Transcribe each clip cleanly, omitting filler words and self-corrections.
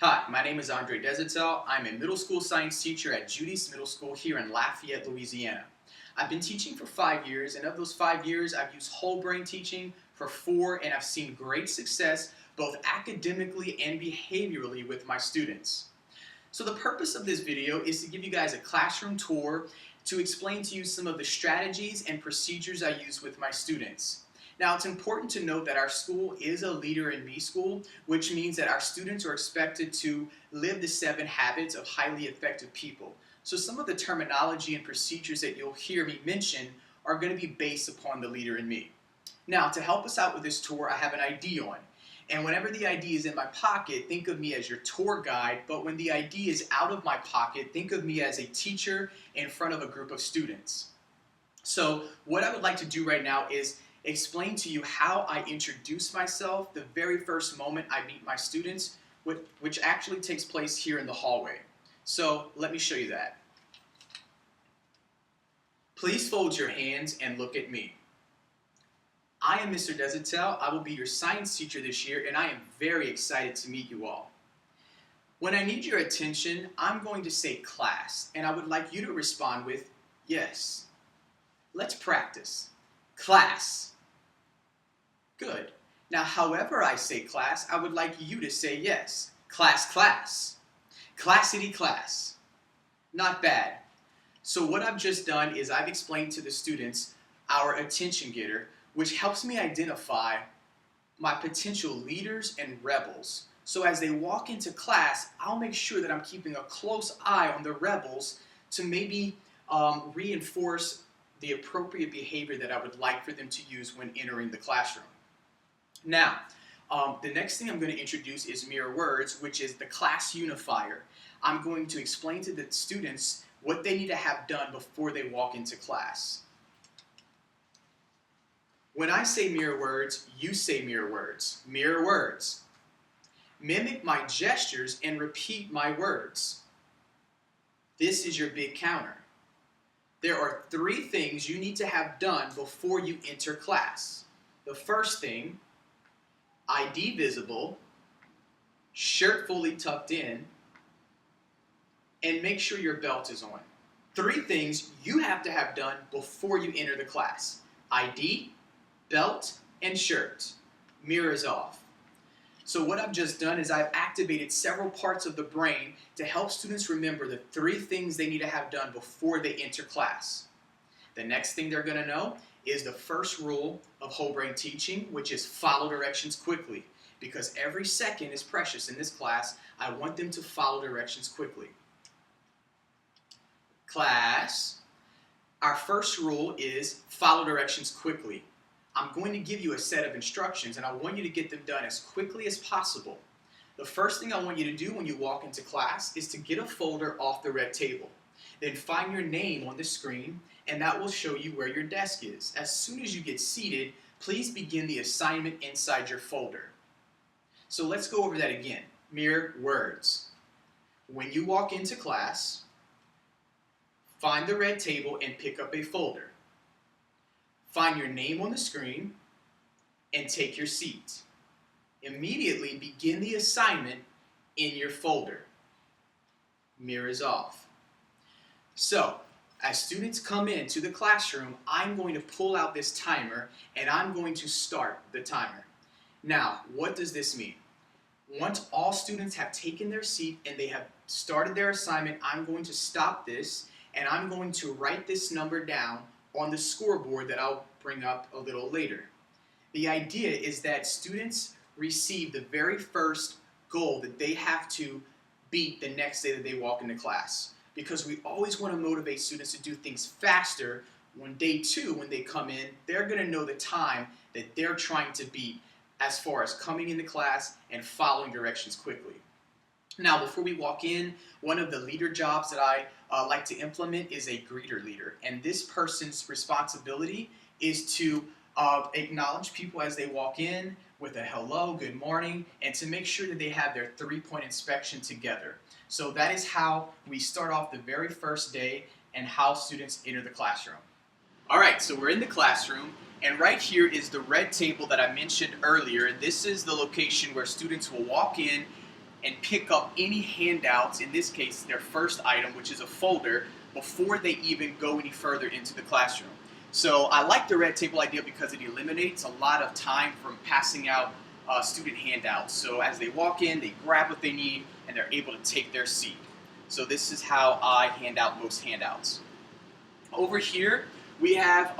Hi, my name is Andre Desatel. I'm a middle school science teacher at Judy's Middle School here in Lafayette, Louisiana. I've been teaching for 5 years, and of those 5 years, I've used whole brain teaching for 4, and I've seen great success both academically and behaviorally with my students. So the purpose of this video is to give you guys a classroom tour to explain to you some of the strategies and procedures I use with my students. Now, it's important to note that our school is a Leader in Me school, which means that our students are expected to live the 7 habits of highly effective people. So some of the terminology and procedures that you'll hear me mention are going to be based upon the Leader in Me. Now, to help us out with this tour, I have an ID on. And whenever the ID is in my pocket, think of me as your tour guide, but when the ID is out of my pocket, think of me as a teacher in front of a group of students. So what I would like to do right now is explain to you how I introduce myself the very first moment I meet my students, which actually takes place here in the hallway. So let me show you that. Please fold your hands and look at me. I am Mr. Desatel. I will be your science teacher this year, and I am very excited to meet you all. When I need your attention, I'm going to say class, and I would like you to respond with yes. Let's practice. Class. Good. Now, however I say class, I would like you to say yes. Class, class. Classity, class. Not bad. So what I've just done is I've explained to the students our attention getter, which helps me identify my potential leaders and rebels. So as they walk into class, I'll make sure that I'm keeping a close eye on the rebels to maybe reinforce the appropriate behavior that I would like for them to use when entering the classroom. Now, the next thing I'm going to introduce is mirror words, which is the class unifier. I'm going to explain to the students what they need to have done before they walk into class. When I say mirror words, you say mirror words. Mirror words. Mimic my gestures and repeat my words. This is your big counter. There are 3 things you need to have done before you enter class. The first thing, ID visible, shirt fully tucked in, and make sure your belt is on. 3 things you have to have done before you enter the class. ID, belt, and shirt. Mirrors off. So what I've just done is I've activated several parts of the brain to help students remember the 3 things they need to have done before they enter class. The next thing they're going to know is the first rule of whole brain teaching, which is follow directions quickly. Because every second is precious in this class, I want them to follow directions quickly. Class, our first rule is follow directions quickly. I'm going to give you a set of instructions, and I want you to get them done as quickly as possible. The first thing I want you to do when you walk into class is to get a folder off the red table. Then find your name on the screen, and that will show you where your desk is. As soon as you get seated, please begin the assignment inside your folder. So let's go over that again. Mirror words. When you walk into class, find the red table and pick up a folder. Find your name on the screen and take your seat. Immediately begin the assignment in your folder. Mirrors off. So, as students come into the classroom, I'm going to pull out this timer and I'm going to start the timer. Now, what does this mean? Once all students have taken their seat and they have started their assignment, I'm going to stop this and I'm going to write this number down on the scoreboard that I'll bring up a little later. The idea is that students receive the very first goal that they have to beat the next day that they walk into class. Because we always want to motivate students to do things faster. On day 2, when they come in, they're going to know the time that they're trying to beat as far as coming into class and following directions quickly. Now, before we walk in, one of the leader jobs that I like to implement is a greeter leader. And this person's responsibility is to acknowledge people as they walk in with a hello, good morning, and to make sure that they have their 3-point inspection together. So that is how we start off the very first day and how students enter the classroom. All right, so we're in the classroom, and right here is the red table that I mentioned earlier. This is the location where students will walk in, and pick up any handouts, in this case their first item, which is a folder, before they even go any further into the classroom. So I like the red table idea because it eliminates a lot of time from passing out student handouts. So as they walk in, they grab what they need and they're able to take their seat. So this is how I hand out most handouts. Over here we have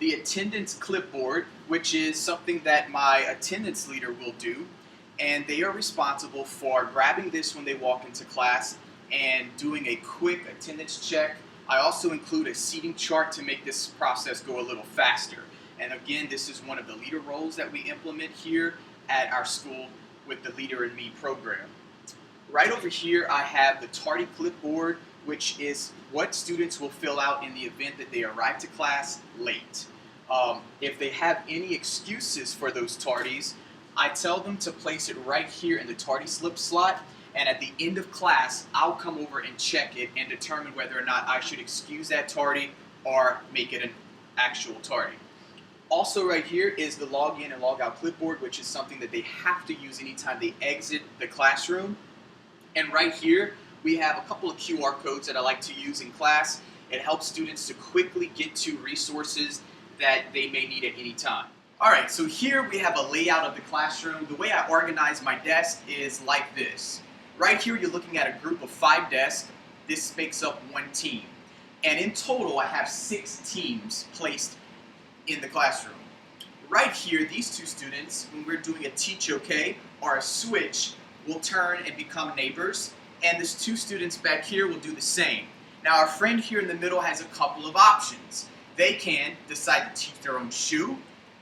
the attendance clipboard, which is something that my attendance leader will do, and they are responsible for grabbing this when they walk into class and doing a quick attendance check. I also include a seating chart to make this process go a little faster. And again, this is one of the leader roles that we implement here at our school with the Leader in Me program. Right over here I have the tardy clipboard, which is what students will fill out in the event that they arrive to class late. If they have any excuses for those tardies, I tell them to place it right here in the tardy slip slot, and at the end of class, I'll come over and check it and determine whether or not I should excuse that tardy or make it an actual tardy. Also right here is the log in and log out clipboard, which is something that they have to use anytime they exit the classroom. And right here, we have a couple of QR codes that I like to use in class. It helps students to quickly get to resources that they may need at any time. Alright, so here we have a layout of the classroom. The way I organize my desk is like this. Right here you're looking at a group of 5 desks. This makes up one team. And in total I have 6 teams placed in the classroom. Right here, these 2 students, when we're doing a teach okay or a switch, will turn and become neighbors. And these 2 students back here will do the same. Now our friend here in the middle has a couple of options. They can decide to teach their own shoe,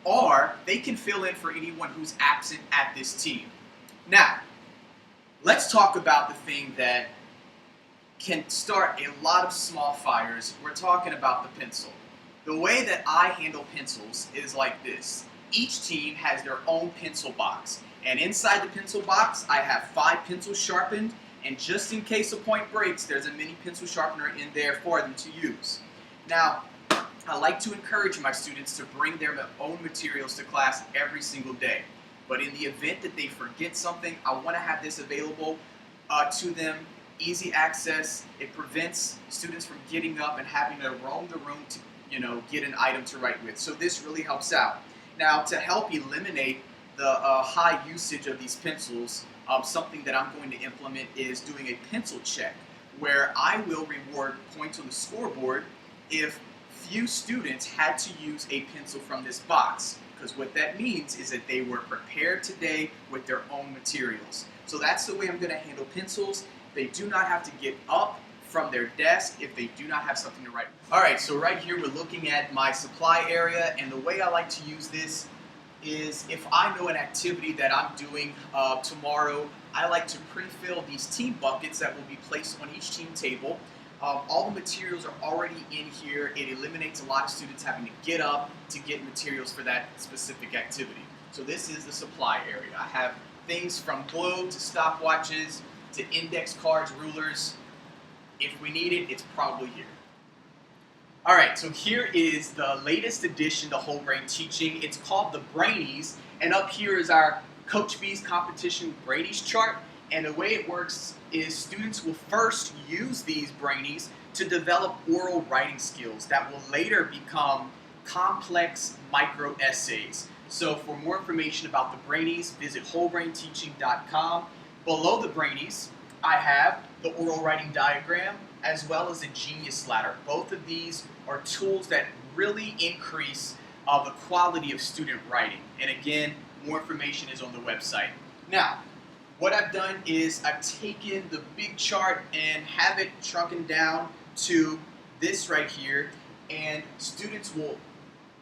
or they can fill in for anyone who's absent at this team. Now, let's talk about the thing that can start a lot of small fires. We're talking about the pencil. The way that I handle pencils is like this. Each team has their own pencil box, and inside the pencil box I have 5 pencils sharpened, and just in case a point breaks, there's a mini pencil sharpener in there for them to use. Now, I like to encourage my students to bring their own materials to class every single day. But in the event that they forget something, I want to have this available to them. Easy access. It prevents students from getting up and having to roam the room to get an item to write with. So this really helps out. Now, to help eliminate the high usage of these pencils, something that I'm going to implement is doing a pencil check, where I will reward points on the scoreboard if few students had to use a pencil from this box, because what that means is that they were prepared today with their own materials. So that's the way I'm going to handle pencils. They do not have to get up from their desk if they do not have something to write. Alright, so right here we're looking at my supply area, and the way I like to use this is if I know an activity that I'm doing tomorrow, I like to pre-fill these team buckets that will be placed on each team table. All the materials are already in here. It eliminates a lot of students having to get up to get materials for that specific activity. So this is the supply area. I have things from glue to stopwatches to index cards, rulers. If we need it, it's probably here. Alright, so here is the latest edition to whole brain teaching. It's called the Brainies, and up here is our Coach B's competition Brainies chart. And the way it works is students will first use these Brainies to develop oral writing skills that will later become complex micro essays. So for more information about the Brainies, visit wholebrainteaching.com. Below the Brainies, I have the oral writing diagram as well as a Genius Ladder. Both of these are tools that really increase the quality of student writing. And again, more information is on the website. Now, what I've done is I've taken the big chart and have it shrunken down to this right here, and students will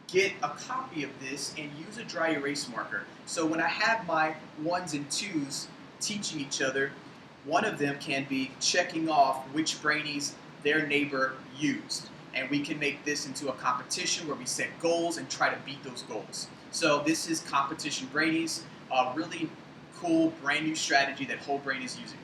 get a copy of this and use a dry erase marker. So when I have my 1s and 2s teaching each other, one of them can be checking off which Brainies their neighbor used. And we can make this into a competition where we set goals and try to beat those goals. So this is Competition Brainies, a really cool brand new strategy that Whole Brain is using.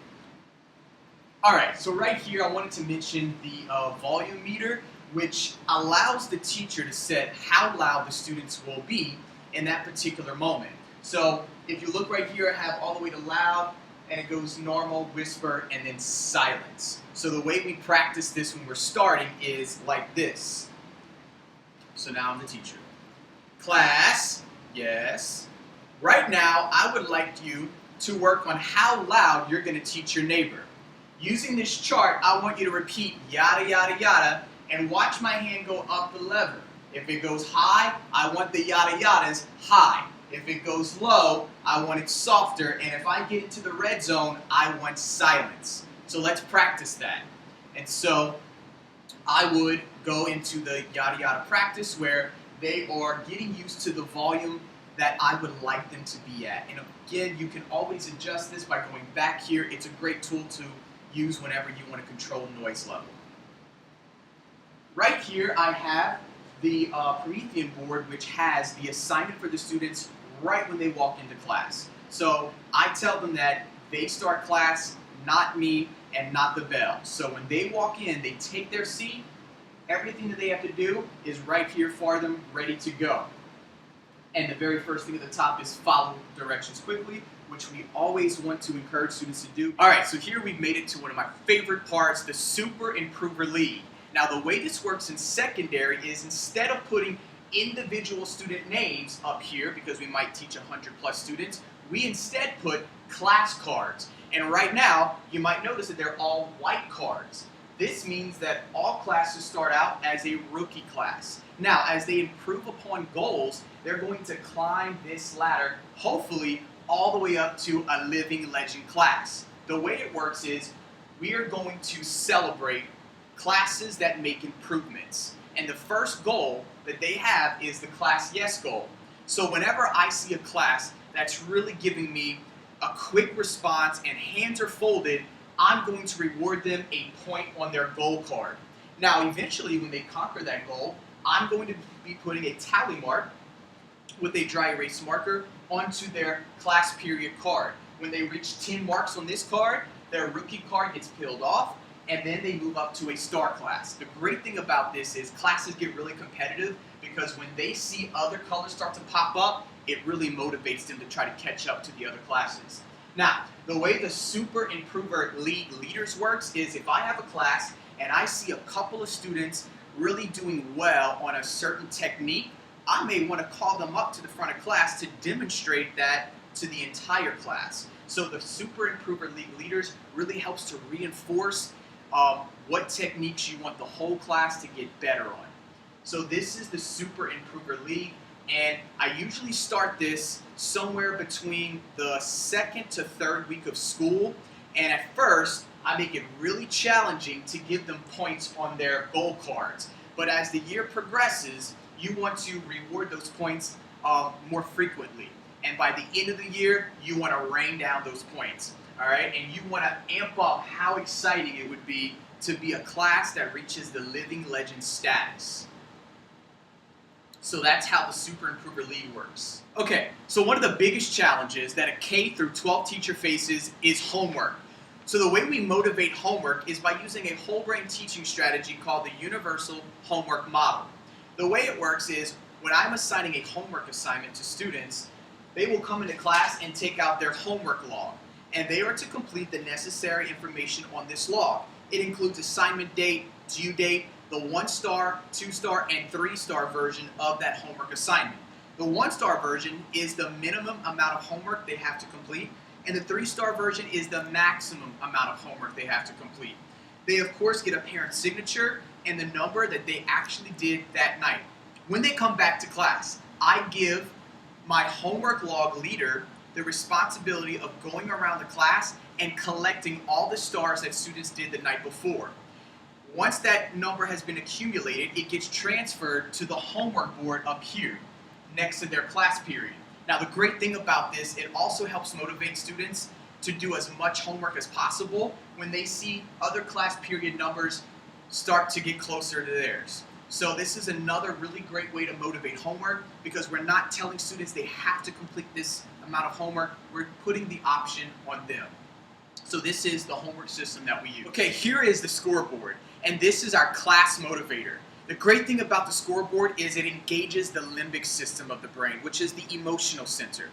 Alright, so right here I wanted to mention the volume meter, which allows the teacher to set how loud the students will be in that particular moment. So if you look right here, I have all the way to loud, and it goes normal, whisper, and then silence. So the way we practice this when we're starting is like this. So now I'm the teacher. Class, yes. Right now, I would like you to work on how loud you're going to teach your neighbor. Using this chart, I want you to repeat yada, yada, yada, and watch my hand go up the lever. If it goes high, I want the yada, yadas high. If it goes low, I want it softer, and if I get into the red zone, I want silence. So let's practice that. And so I would go into the yada, yada practice where they are getting used to the volume that I would like them to be at. And again, you can always adjust this by going back here. It's a great tool to use whenever you want to control noise level. Right here I have the Promethean board, which has the assignment for the students right when they walk into class. So I tell them that they start class, not me, and not the bell. So when they walk in, they take their seat. Everything that they have to do is right here for them, ready to go. And the very first thing at the top is follow directions quickly, which we always want to encourage students to do. All right, so here we've made it to one of my favorite parts, the Super Improver League. Now the way this works in secondary is instead of putting individual student names up here, because we might teach 100+ students, we instead put class cards. And right now, you might notice that they're all white cards. This means that all classes start out as a rookie class. Now, as they improve upon goals, they're going to climb this ladder, hopefully all the way up to a living legend class. The way it works is we are going to celebrate classes that make improvements. And the first goal that they have is the class yes goal. So whenever I see a class that's really giving me a quick response and hands are folded, I'm going to reward them a point on their goal card. Now, eventually, when they conquer that goal, I'm going to be putting a tally mark with a dry erase marker onto their class period card. When they reach 10 marks on this card, their rookie card gets peeled off, and then they move up to a star class. The great thing about this is classes get really competitive because when they see other colors start to pop up, it really motivates them to try to catch up to the other classes. Now, the way the Super Improver League Leaders works is if I have a class and I see a couple of students really doing well on a certain technique, I may want to call them up to the front of class to demonstrate that to the entire class. So the Super Improver League Leaders really helps to reinforce what techniques you want the whole class to get better on. So this is the Super Improver League, and I usually start this somewhere between the second to third week of school, and at first I make it really challenging to give them points on their goal cards. But as the year progresses, you want to reward those points more frequently. And by the end of the year, you want to rain down those points. All right, and you want to amp up how exciting it would be to be a class that reaches the Living Legend status. So that's how the Super Improver League works. Okay, so one of the biggest challenges that a K through 12 teacher faces is homework. So the way we motivate homework is by using a whole brain teaching strategy called the Universal Homework Model. The way it works is when I'm assigning a homework assignment to students, they will come into class and take out their homework log. And they are to complete the necessary information on this log. It includes assignment date, due date, the 1-star, 2-star, and 3-star version of that homework assignment. The 1-star version is the minimum amount of homework they have to complete, and the 3-star version is the maximum amount of homework they have to complete. They, of course, get a parent signature and the number that they actually did that night. When they come back to class, I give my homework log leader the responsibility of going around the class and collecting all the stars that students did the night before. Once that number has been accumulated, it gets transferred to the homework board up here, next to their class period. Now the great thing about this, it also helps motivate students to do as much homework as possible when they see other class period numbers start to get closer to theirs. So this is another really great way to motivate homework because we're not telling students they have to complete this amount of homework, we're putting the option on them. So this is the homework system that we use. Okay, here is the scoreboard, and this is our class motivator. The great thing about the scoreboard is it engages the limbic system of the brain, which is the emotional center.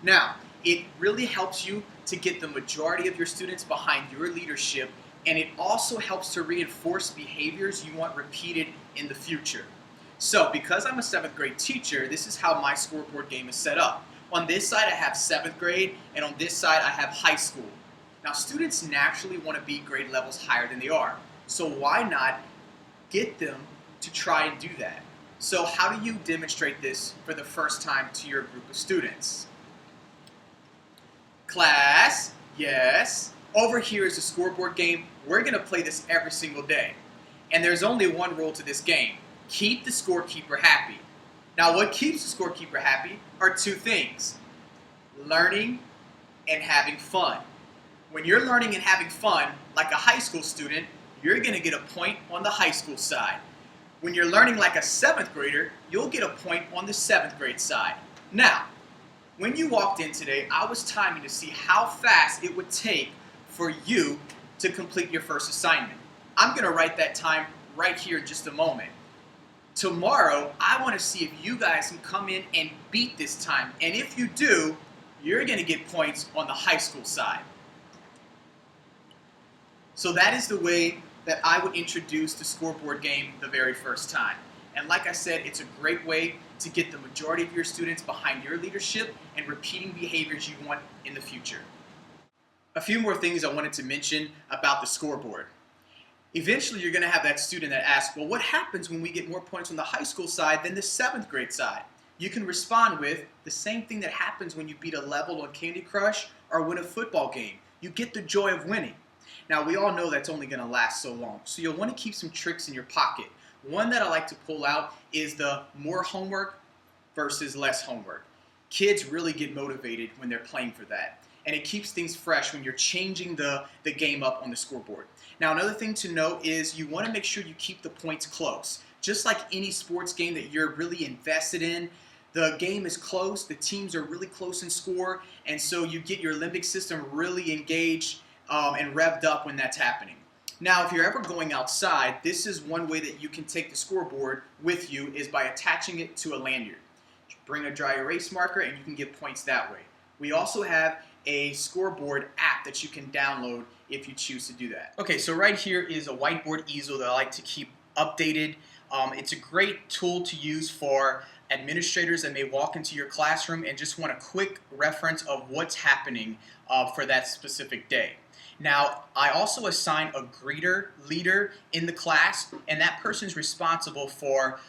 Now, It really helps you to get the majority of your students behind your leadership, and it also helps to reinforce behaviors you want repeated in the future. So because I'm a 7th grade teacher, this is how my scoreboard game is set up. On this side I have 7th grade, and on this side I have high school. Now students naturally want to be grade levels higher than they are, so why not get them to try and do that? So how do you demonstrate this for the first time to your group of students? Class, yes. Over here is the scoreboard game. We're going to play this every single day. And there's only one rule to this game. Keep the scorekeeper happy. Now what keeps the scorekeeper happy are two things: learning and having fun. When you're learning and having fun, like a high school student, you're going to get a point on the high school side. When you're learning like a 7th grader, you'll get a point on the 7th grade side. Now, when you walked in today, I was timing to see how fast it would take for you to complete your first assignment. I'm going to write that time right here in just a moment. Tomorrow, I want to see if you guys can come in and beat this time. And if you do, you're going to get points on the high school side. So that is the way that I would introduce the scoreboard game the very first time. And like I said, it's a great way to get the majority of your students behind your leadership and repeating behaviors you want in the future. A few more things I wanted to mention about the scoreboard. Eventually you're going to have that student that asks, well, what happens when we get more points on the high school side than the 7th grade side? You can respond with the same thing that happens when you beat a level on Candy Crush or win a football game. You get the joy of winning. Now we all know that's only going to last so long, so you'll want to keep some tricks in your pocket. One that I like to pull out is the more homework versus less homework. Kids really get motivated when they're playing for that. And it keeps things fresh when you're changing the game up on the scoreboard. Now another thing to note is you want to make sure you keep the points close. Just like any sports game that you're really invested in, the game is close, the teams are really close in score, and so you get your limbic system really engaged and revved up when that's happening. Now if you're ever going outside, this is one way that you can take the scoreboard with you, is by attaching it to a lanyard. Bring a dry erase marker and you can get points that way. We also have a scoreboard app that you can download if you choose to do that. Okay, so right here is a whiteboard easel that I like to keep updated. It's a great tool to use for administrators that may walk into your classroom and just want a quick reference of what's happening for that specific day. Now, I also assign a greeter leader in the class, and that person's responsible for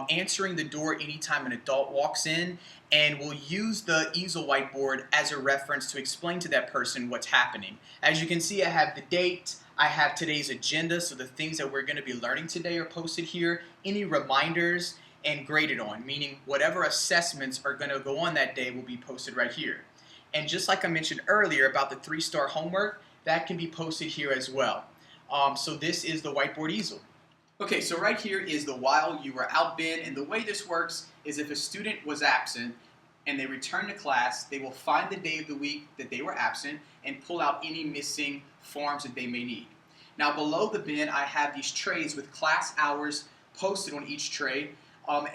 answering the door anytime an adult walks in, and will use the easel whiteboard as a reference to explain to that person what's happening. As you can see, I have the date, I have today's agenda, so the things that we're going to be learning today are posted here, any reminders, and graded on, meaning whatever assessments are going to go on that day will be posted right here. And just like I mentioned earlier about the 3-star homework, that can be posted here as well. So this is the whiteboard easel. Okay, so right here is the while you were out bin, and the way this works is if a student was absent and they return to class, they will find the day of the week that they were absent and pull out any missing forms that they may need. Now below the bin I have these trays with class hours posted on each tray,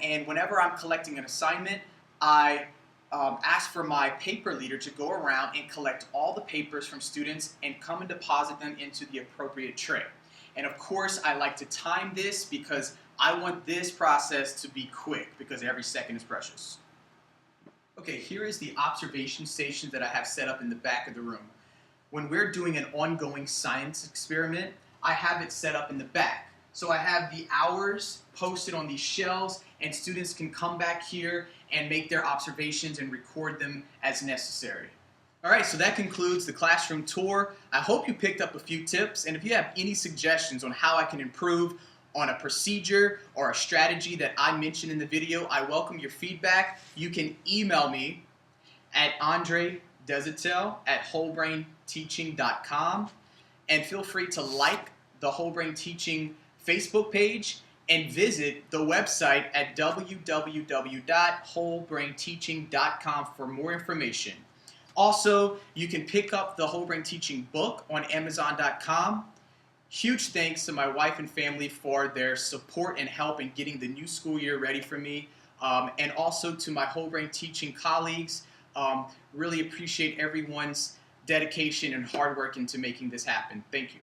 and whenever I'm collecting an assignment, I ask for my paper leader to go around and collect all the papers from students and come and deposit them into the appropriate tray. And of course, I like to time this because I want this process to be quick, because every second is precious. Okay, here is the observation station that I have set up in the back of the room. When we're doing an ongoing science experiment, I have it set up in the back. So I have the hours posted on these shelves, and students can come back here and make their observations and record them as necessary. Alright, so that concludes the classroom tour. I hope you picked up a few tips, and if you have any suggestions on how I can improve on a procedure or a strategy that I mentioned in the video, I welcome your feedback. You can email me at andredezitel@wholebrainteaching.com, and feel free to like the Whole Brain Teaching Facebook page and visit the website at www.wholebrainteaching.com for more information. Also, you can pick up the Whole Brain Teaching book on Amazon.com. Huge thanks to my wife and family for their support and help in getting the new school year ready for me, and also to my Whole Brain Teaching colleagues Really appreciate everyone's dedication and hard work into making this happen. Thank you.